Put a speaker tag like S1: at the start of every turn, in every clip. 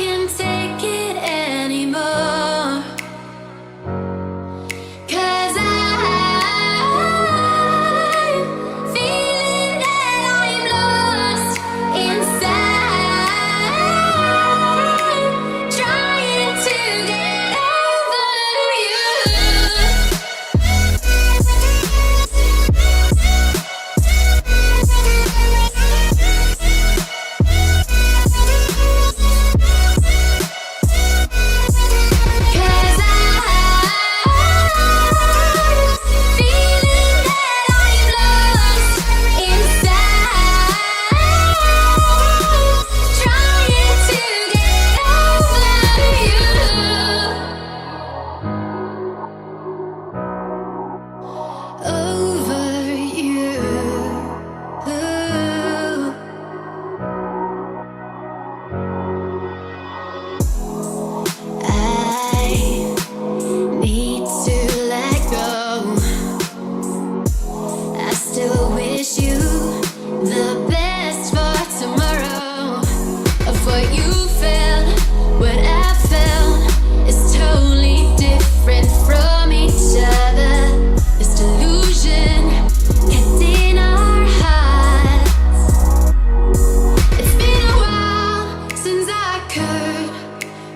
S1: can't take it anymore. 'Cause I'm feeling that I'm lost inside, trying to get over you.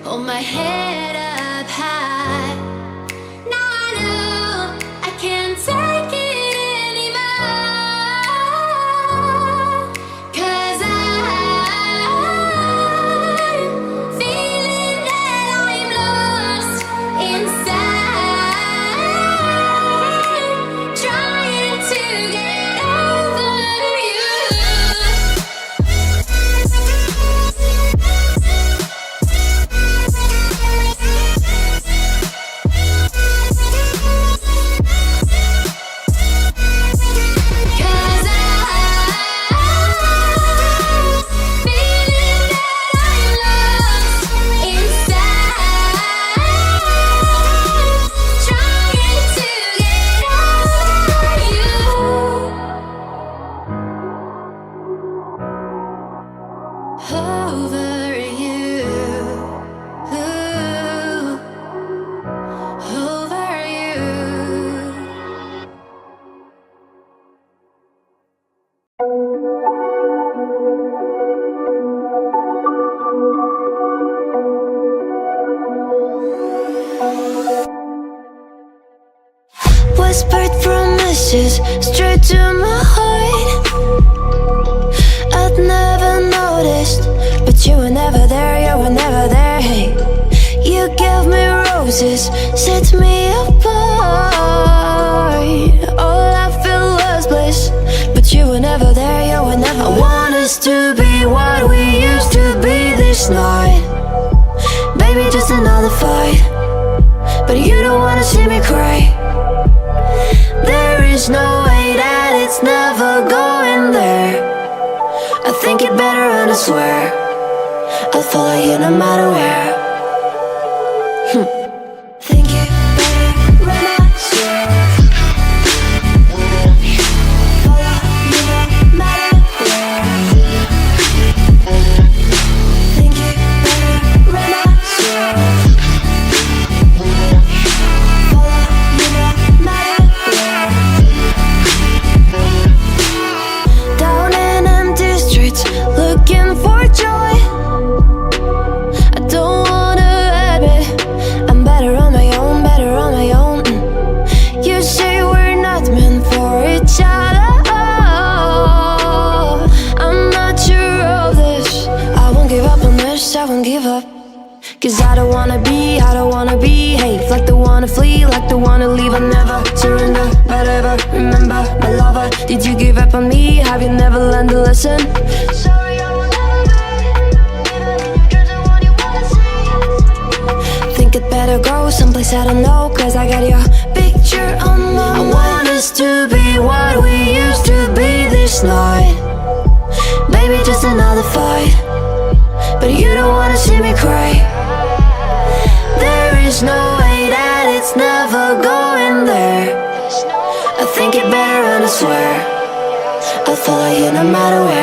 S1: Hold my head up high. Now I know I can't take it anymore. 'Cause I'm feeling that I'm lost inside, trying to get over you. Over you, over you. Whispered promises straight to my heart. I'd never noticed, but you were never there, you were never there, hey. You gave me roses, set me apart. All I felt was bliss, but you were never there, you were never there. I want us to be what we used to be this night. Baby, just another fight, but you don't wanna see me cry. There is no way that it's never going there. I think it better and I swear I'll follow you no matter where. Think it better and I swear follow you no matter where. Think it better and I swear follow you no matter where. Down in empty streets, looking for joy. I don't wanna admit I'm better on my own, better on my own. You say we're not meant for each other. I'm not sure of this. I won't give up on this, I won't give up. 'Cause I don't wanna behave like the one to flee, like the one to leave. I never surrender, but ever remember my lover. Did you give up on me? Have you never learned a lesson? Sorry, I will never be, even in your dreams, the one you wanna see. Think it better go someplace I don't know, 'cause I got your picture on my mind. I want us to be what we used to be this night. Baby, just another fight, but you don't wanna see me cry. There is no way that it's never going there. I think it better and I swear I'll follow you no matter where.